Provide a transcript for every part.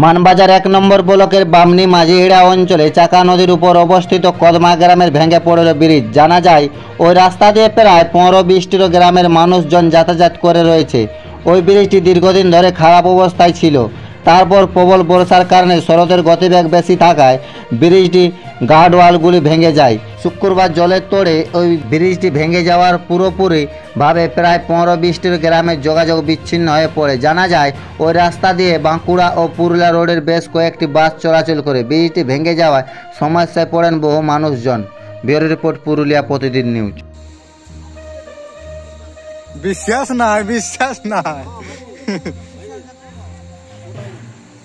মানবাজার ১ নম্বর ব্লকের বামনী মাঝিহিড়া অঞ্চলে চাকা নদীর উপর অবস্থিত কদমা গ্রামের ভেঙে পড়ল ব্রিজ। জানা যায় ওই রাস্তা দিয়ে প্রায় ১৫-২০টি গ্রামের মানুষজন যাতায়াত করে রয়েছে। ওই ব্রিজটি দীর্ঘদিন ধরে খারাপ অবস্থায় ছিল। তারপর প্রবল বর্ষার কারণে স্রোতের গতিবেগ বেশি থাকায় ব্রিজটি গার্ডওয়ালগুলি ভেঙে যায়। শুক্রবার জলের তোড়ে ওই ব্রিজটি ভেঙে যাওয়ার পুরোপুরিভাবে প্রায় ১৫-২০টি গ্রামের যোগাযোগ বিচ্ছিন্ন হয়ে পড়ে। জানা যায় ওই রাস্তা দিয়ে বাঁকুড়া ও পুরুলিয়া রোডের বেশ কয়েকটি বাস চলাচল করে। ব্রিজটি ভেঙে যাওয়ায় সমস্যায় পড়েন বহু মানুষজন। ব্যুরো রিপোর্ট, পুরুলিয়া প্রতিদিন নিউজ। বিশ্বাস নাই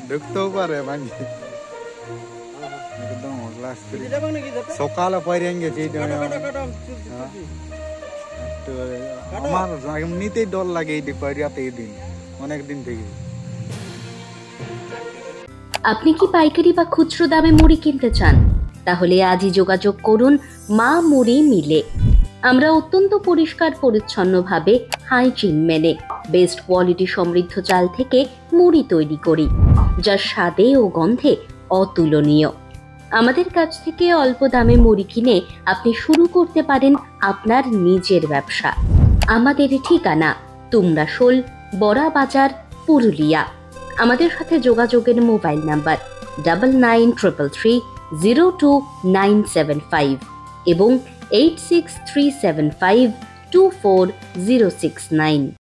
ঢুকতেও পারে একদম সকালে পরে গেছি। আমার এমনিতেই ডর লাগে এই পরিয়াতে এই দিন অনেকদিন থেকে। আপনি কি পাইকারি বা খুচরো দামে মুড়ি কিনতে চান? তাহলে আজই যোগাযোগ করুন মা মুড়ি মিলে। আমরা অত্যন্ত পরিষ্কার পরিচ্ছন্নভাবে হাইজিন মেনে বেস্ট কোয়ালিটি সমৃদ্ধ চাল থেকে মুড়ি তৈরি করি, যা স্বাদে ও গন্ধে অতুলনীয়। আমাদের কাছ থেকে অল্প দামে মুড়ি কিনে আপনি শুরু করতে পারেন আপনার নিজের ব্যবসা। আমাদের ঠিকানা তুমরাশোল, বড়া বাজার, পুরুলিয়া। আমাদের সাথে যোগাযোগের মোবাইল নাম্বার 9933302975 এবং 8637524069।